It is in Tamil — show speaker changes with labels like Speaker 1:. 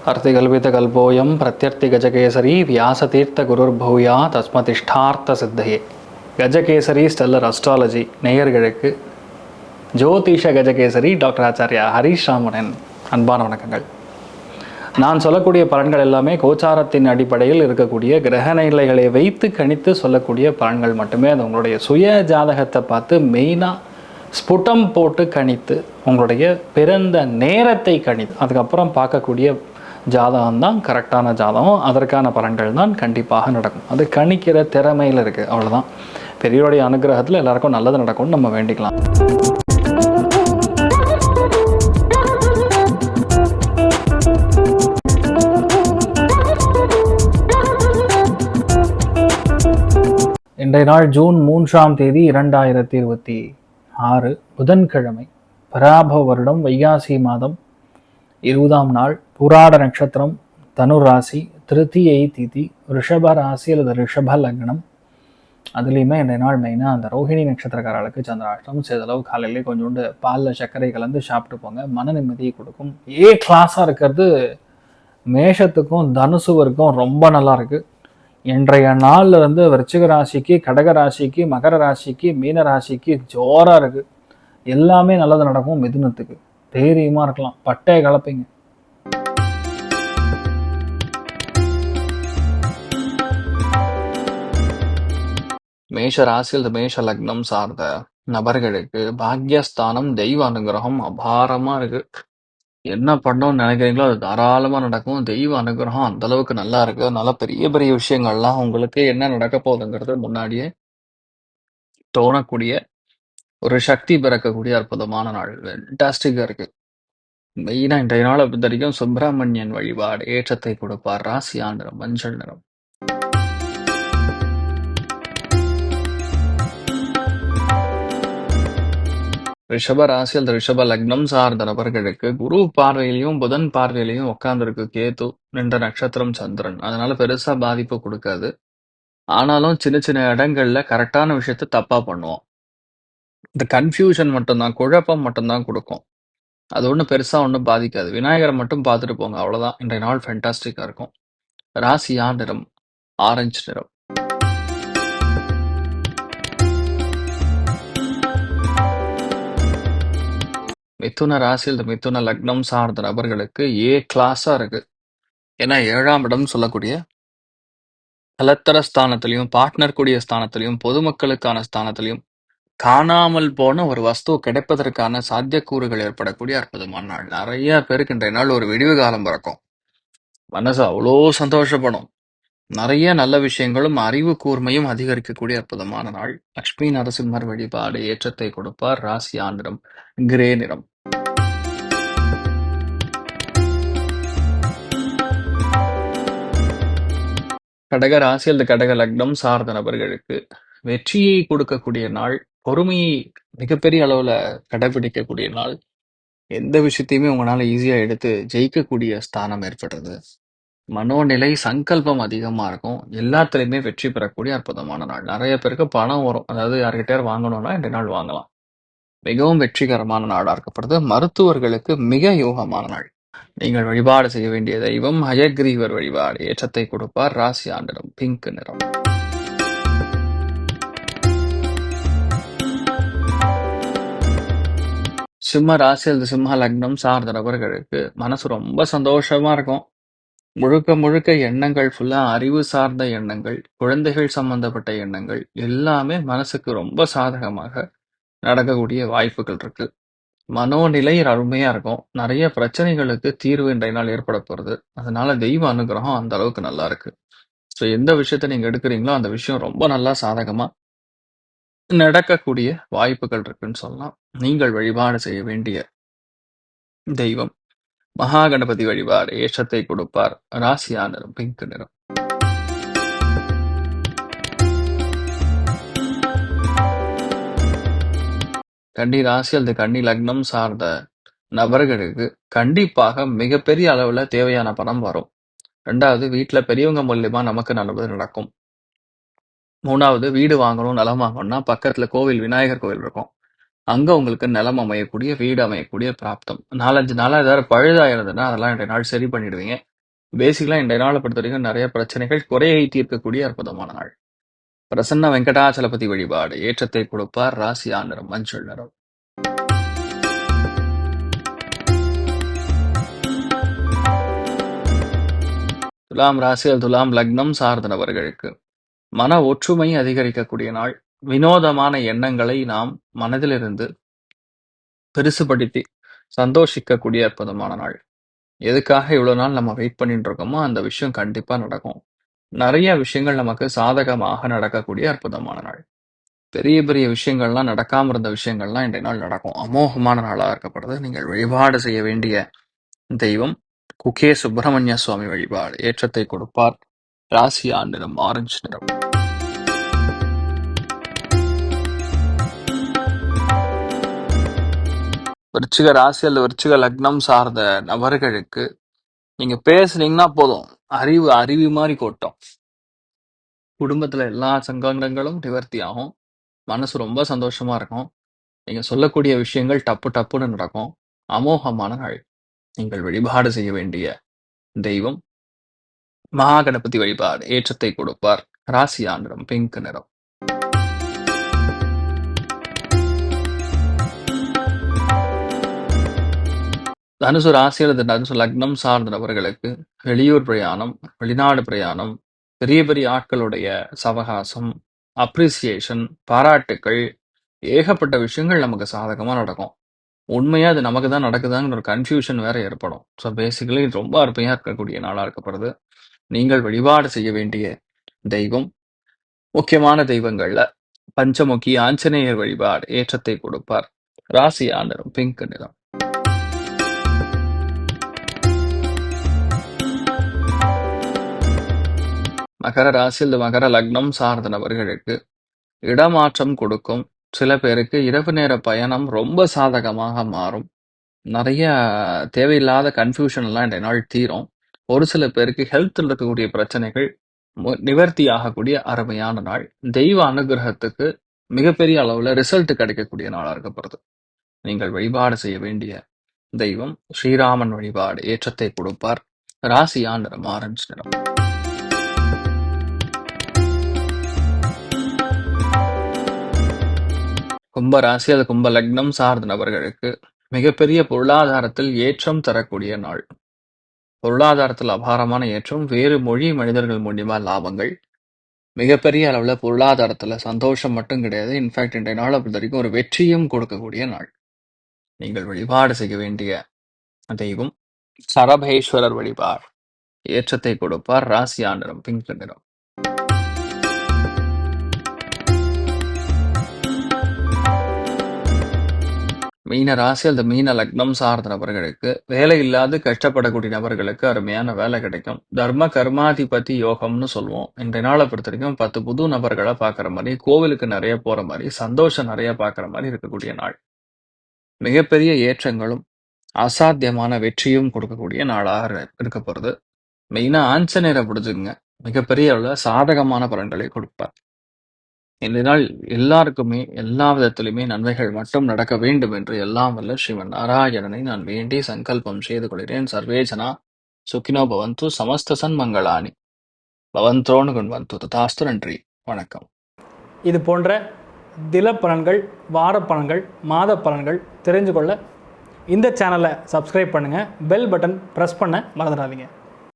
Speaker 1: अर्तिकल्पितकल्पोऽयं प्रत्यर्तिगजकेसरी व्यासतीर्थगुरुर्भूया தஸ்மதிஷ்டார்த்த கஜகேசரி ஸ்டெல்லர் அஸ்ட்ராலஜி நேயர்களுக்கு ஜோதிஷ கஜகேசரி டாக்டர் ஆச்சாரியா ஹரீஷ் ராமனின் அன்பான வணக்கங்கள். நான் சொல்லக்கூடிய பலன்கள் எல்லாமே கோச்சாரத்தின் அடிப்படையில் இருக்கக்கூடிய கிரக நிலைகளை வைத்து கணித்து சொல்லக்கூடிய பலன்கள் மட்டுமே. அது உங்களுடைய சுய ஜாதகத்தை பார்த்து மெயினாக ஸ்புடம் போட்டு கணித்து உங்களுடைய பிறந்த நேரத்தை கணித்து அதுக்கப்புறம் பார்க்கக்கூடிய ஜாதகம் தான் கரெக்டான ஜாதகம். அதற்கான பலன்கள் தான் கண்டிப்பாக நடக்கும். அது கணிக்கிற திறமையில் இருக்குது, அவ்வளோதான். பெரியோருடைய அனுகிரகத்தில் எல்லாருக்கும் நல்லது நடக்கும்னு நம்ம வேண்டிக்கலாம். இன்றைய நாள் ஜூன் 3ஆம் தேதி 2026 புதன்கிழமை, பராபவ வருடம் வைகாசி மாதம் 20ஆம் நாள், புராட நட்சத்திரம், தனு ராசி, திருத்தியை திதி, ரிஷப ராசி அல்லது ரிஷப லக்னம். அதுலேயுமே இன்றைய நாள் மெயினாக அந்த ரோஹிணி நட்சத்திரக்காரர்களுக்கு சந்திராஷ்டம். சிறிதளவு காலையிலே கொஞ்சோண்டு பாலில் சர்க்கரை கலந்து சாப்பிட்டு போங்க, மன நிம்மதியை கொடுக்கும். கிளாஸாக இருக்கிறது மேஷத்துக்கும் தனுசுவருக்கும் ரொம்ப நல்லா இருக்குது. இன்றைய நாளில் இருந்து விருச்சிக ராசிக்கு, கடக ராசிக்கு, மகர ராசிக்கு, மீன ராசிக்கு ஜோராக இருக்குது. எல்லாமே நல்லது நடக்கும். மிதுனத்துக்கு தைரியமாக இருக்கலாம், பட்டையை கலப்பீங்க. மேஷ ராசியில் மேஷ லக்னம் சார்ந்த நபர்களுக்கு பாக்யஸ்தானம், தெய்வ அனுகிரகம் அபாரமாக இருக்கு. என்ன பண்ணோம்னு நினைக்கிறீங்களோ அது தாராளமாக நடக்கும். தெய்வ அனுகிரகம் அந்த அளவுக்கு நல்லா இருக்கு. அதனால பெரிய பெரிய விஷயங்கள்லாம் உங்களுக்கு என்ன நடக்க போகுதுங்கிறது முன்னாடியே தோணக்கூடிய ஒரு சக்தி பிறக்கக்கூடிய அற்புதமான நாள். ஃபென்டாஸ்டிக்காக இருக்கு. மெயினாக இன்றைய நாளை பொறுத்த வரைக்கும் சுப்பிரமணியன் வழிபாடு ஏற்றத்தை கொடுப்பார். ராசியா நிறம் மஞ்சள் நிறம். ரிஷப ராசி அல்லது ரிஷப லக்னம் சார்ந்த நபர்களுக்கு குரு பார்வையிலையும் புதன் பார்வையிலையும் உட்கார்ந்துருக்கு கேது, நின்ற நட்சத்திரம் சந்திரன். அதனால பெருசா பாதிப்பு கொடுக்காது. ஆனாலும் சின்ன சின்ன இடங்கள்ல கரெக்டான விஷயத்த தப்பா பண்ணுவோம். இந்த கன்ஃபியூஷன் மட்டும்தான், குழப்பம் மட்டும்தான் கொடுக்கும். அது ஒன்றும் பெருசா ஒன்றும் பாதிக்காது. விநாயகரை மட்டும் பார்த்துட்டு போங்க, அவ்வளவுதான். இன்றைய நாள் ஃபென்டாஸ்டிக்கா இருக்கும். ராசியா நிறம் ஆரஞ்சு நிறம். மிதுன ராசியில் மிதுன லக்னம் சார்ந்த நபர்களுக்கு கிளாஸா இருக்கு. ஏன்னா 7ஆம் இடம் சொல்லக்கூடிய கலத்தர ஸ்தானத்திலையும், பார்ட்னர் கூடிய ஸ்தானத்திலையும், பொதுமக்களுக்கான ஸ்தானத்திலையும் காணாமல் போன ஒரு வஸ்து கிடைப்பதற்கான சாத்தியக்கூறுகள் ஏற்படக்கூடிய அற்புதமான நாள். நிறைய பேருக்கு இன்றைய நாள் ஒரு விடிவு காலம் பிறக்கும். மனசு அவ்வளோ சந்தோஷப்படும். நிறைய நல்ல விஷயங்களும் அறிவு கூர்மையும் அதிகரிக்கக்கூடிய அற்புதமான நாள். லட்சுமி நரசிம்மர் வழிபாடு ஏற்றத்தை கொடுப்பார். ராசி நிறம் கிரே நிறம். கடக ராசி அல்லது கடக லக்னம் சார்ந்த நபர்களுக்கு வெற்றியை கொடுக்கக்கூடிய நாள். பொறுமையை மிகப்பெரிய அளவுல கடைபிடிக்கக்கூடிய நாள். எந்த விஷயத்தையுமே உங்களால ஈஸியா எடுத்து ஜெயிக்கக்கூடிய ஸ்தானம் ஏற்படுறது. மனோநிலை சங்கல்பம் அதிகமா இருக்கும். எல்லாத்துலயுமே வெற்றி பெறக்கூடிய அற்புதமான நாள். நிறைய பேருக்கு பணம் வரும். அதாவது யார்கிட்டயாவது வாங்கணும்னா இந்த நாள் வாங்கலாம். மிகவும் வெற்றிகரமான நாளா இருக்கப்படுது. மருத்துவர்களுக்கு மிக யோகமான நாள். நீங்கள் வழிபாடு செய்ய வேண்டிய தெய்வம் ஹயக்ரீவர் வழிபாடு ஏற்றத்தை கொடுப்பார். ராசி நிறம் பிங்க் நிறம். சிம்ம ராசி அல்லது சிம்ம லக்னம் சார்ந்த நபர்களுக்கு மனசு ரொம்ப சந்தோஷமா இருக்கும். முழுக்க முழுக்க எண்ணங்கள் ஃபுல்லா அறிவு சார்ந்த எண்ணங்கள், குழந்தைகள் சம்பந்தப்பட்ட எண்ணங்கள் எல்லாமே மனசுக்கு ரொம்ப சாதகமாக நடக்கக்கூடிய வாய்ப்புகள் இருக்கு. மனோநிலை அருமையா இருக்கும். நிறைய பிரச்சனைகளுக்கு தீர்வு இன்றைய நாள் ஏற்பட போறது. அதனால தெய்வ அனுகிரகம் அந்த அளவுக்கு நல்லா இருக்கு. ஸோ எந்த விஷயத்த நீங்க எடுக்கிறீங்களோ அந்த விஷயம் ரொம்ப நல்லா சாதகமா நடக்கக்கூடிய வாய்ப்புகள் இருக்குன்னு சொல்லலாம். நீங்கள் வழிபாடு செய்ய வேண்டிய தெய்வம் மகா கணபதி வழிபாடு ஏற்றத்தை கொடுப்பார். ராசியா நிறம் பிங்க் நிறம். கன்னி ராசி அல்லது கன்னி லக்னம் சார்ந்த நபர்களுக்கு கண்டிப்பாக மிகப்பெரிய அளவுல தேவையான பணம் வரும். 2வது வீட்டுல பெரியவங்க மூலியமா நமக்கு நல்லது நடக்கும். 3வது வீடு வாங்கணும், நிலம் வாங்கணும்னா பக்கத்துல கோவில், விநாயகர் கோவில் இருக்கும். அங்க உங்களுக்கு நிலம் அமையக்கூடிய, வீடு அமையக்கூடிய பிராப்தம். 4-5 நாளா ஏதாவது பழுதா இருந்ததுன்னா அதெல்லாம் இன்றைய நாள் சரி பண்ணிடுவீங்க. பேசிக்கலாக இன்றைய நாளை பொறுத்த வரைக்கும் நிறைய பிரச்சனைகள் குறையை தீர்க்கக்கூடிய அற்புதமான நாள். பிரசன்ன வெங்கடாச்சலபதி வழிபாடு ஏற்றத்தை கொடுப்பார். ராசியா நிறம் மஞ்சள் நிறம். துலாம் ராசியில் துலாம் லக்னம் சார்ந்த நபர்களுக்கு மன ஒற்றுமை அதிகரிக்கக்கூடிய நாள். வினோதமான எண்ணங்களை நாம் மனதிலிருந்து பெருசுபடுத்தி சந்தோஷிக்கக்கூடிய அற்புதமான நாள். எதுக்காக இவ்வளோ நாள் நம்ம வெயிட் பண்ணிட்டு இருக்கோமோ அந்த விஷயம் கண்டிப்பாக நடக்கும். நிறைய விஷயங்கள் நமக்கு சாதகமாக நடக்கக்கூடிய அற்புதமான நாள். பெரிய பெரிய விஷயங்கள்லாம் நடக்காமல் இருந்த விஷயங்கள்லாம் இன்றைய நாள் நடக்கும். அமோகமான நாளாக இருக்கப்படுது. நீங்கள் வழிபாடு செய்ய வேண்டிய தெய்வம் குகே சுப்பிரமணிய சுவாமி வழிபாடு ஏற்றத்தை கொடுப்பார். ராசியா நிறம் ஆரஞ்சு நிறம். விருச்சிக ராசி அல்லது விருச்சிக லக்னம் சார்ந்த நபர்களுக்கு நீங்க பேசுனீங்கன்னா போதும், அறிவு மாதிரி கொட்டும். குடும்பத்துல எல்லா சங்கடங்களும் நிவர்த்தி ஆகும். மனசு ரொம்ப சந்தோஷமா இருக்கும். நீங்க சொல்லக்கூடிய விஷயங்கள் டப்புன்னு நடக்கும். அமோகமான நாள். நீங்கள் வழிபாடு செய்ய வேண்டிய தெய்வம் மகா கணபதி வழிபாடு ஏற்றத்தை கொடுப்பார். ராசியா நிறம் பிங்க் நிறம். தனுசு ராசி அல்லது தனுசு லக்னம் சார்ந்த நபர்களுக்கு வெளியூர் பிரயாணம், வெளிநாடு பிரயாணம், பெரிய பெரிய ஆட்களுடைய சவகாசம், அப்ரிசியேஷன், பாராட்டுக்கள், ஏகப்பட்ட விஷயங்கள் நமக்கு சாதகமாக நடக்கும். உண்மையாக அது நமக்கு தான் நடக்குதாங்கிற ஒரு கன்ஃபியூஷன் வேற ஏற்படும். ஸோ பேசிக்கலி ரொம்ப அருமையாக இருக்கக்கூடிய நாளாக இருக்கப்படுது. நீங்கள் வழிபாடு செய்ய வேண்டிய தெய்வம் முக்கியமான தெய்வங்கள்ல பஞ்சமுகி ஆஞ்சநேயர் வழிபாடு ஏற்றத்தை கொடுப்பார். ராசியா நிறம் பிங்க் நிறம். மகர ராசியில் மகர லக்னம் சார்ந்த நபர்களுக்கு இடமாற்றம் கொடுக்கும். சில பேருக்கு இரவு நேர பயணம் ரொம்ப சாதகமாக மாறும். நிறைய தேவையில்லாத கன்ஃபியூஷன் எல்லாம் இன்றைய நாள் தீரும். ஒரு சில பேருக்கு ஹெல்த்தில் இருக்கக்கூடிய பிரச்சனைகள் நிவர்த்தி ஆகக்கூடிய அருமையான நாள். தெய்வ அனுகிரகத்துக்கு மிகப்பெரிய அளவில் ரிசல்ட் கிடைக்கக்கூடிய நாளாக இருக்கப்படுது. நீங்கள் வழிபாடு செய்ய வேண்டிய தெய்வம் ஸ்ரீராமன் வழிபாடு ஏற்றத்தை கொடுப்பார். ராசியா நிறம் ஆரஞ்சு நிறம். கும்ப ராசி அது கும்ப லக்னம் சார்ந்த நபர்களுக்கு மிகப்பெரிய பொருளாதாரத்தில் ஏற்றம் தரக்கூடிய நாள். பொருளாதாரத்தில் அபாரமான ஏற்றம், வேறு மொழி மனிதர்கள் மூலியமா லாபங்கள், மிகப்பெரிய அளவில் பொருளாதாரத்தில் சந்தோஷம் மட்டும் கிடையாது, இன்ஃபேக்ட் இன்றைய நாளை பொறுத்த வரைக்கும் ஒரு வெற்றியும் கொடுக்கக்கூடிய நாள். நீங்கள் வழிபாடு செய்ய வேண்டிய தெய்வம் சரபேஸ்வரர் வழிபாடு ஏற்றத்தை கொடுப்பார். ராசியா நிறம் பிங்க் நிறம். மீன ராசி அல்லது மீன லக்னம் சார்ந்த நபர்களுக்கு வேலை இல்லாது கஷ்டப்படக்கூடிய நபர்களுக்கு அருமையான வேலை கிடைக்கும். தர்ம கர்மாதிபதி யோகம்னு சொல்லுவோம். இன்றைய நாளை பொறுத்த வரைக்கும் 10 புது நபர்களை பார்க்குற மாதிரி, கோவிலுக்கு நிறைய போற மாதிரி, சந்தோஷம் நிறைய பார்க்குற மாதிரி இருக்கக்கூடிய நாள். மிகப்பெரிய ஏற்றங்களும் அசாத்தியமான வெற்றியும் கொடுக்கக்கூடிய நாளாக இருக்க போகிறது. மெயினாக ஆஞ்சநேயரை பிடிச்சுங்க, மிகப்பெரிய அளவில் சாதகமான பலன்களை கொடுப்பார். இந்த நாள் எல்லாருக்குமே எல்லா விதத்திலுமே நன்மைகள் மட்டும் நடக்க வேண்டும் என்று எல்லாம் வல்ல ஸ்ரீமன் நாராயணனை நான் வேண்டி சங்கல்பம் செய்து கொள்கிறேன். சர்வேஜனா சுக்கினோ பவந்து சமஸ்தசன் மங்களானி பவந்தோன்னு கொண்டு ததாஸ்து. நன்றி, வணக்கம்.
Speaker 2: இது போன்ற தில பலன்கள், வார பலன்கள், மாத பலன்கள் தெரிஞ்சு கொள்ள இந்த சேனலை சப்ஸ்கிரைப் பண்ணுங்கள். பெல் பட்டன் ப்ரெஸ் பண்ண மறந்துடாதீங்க.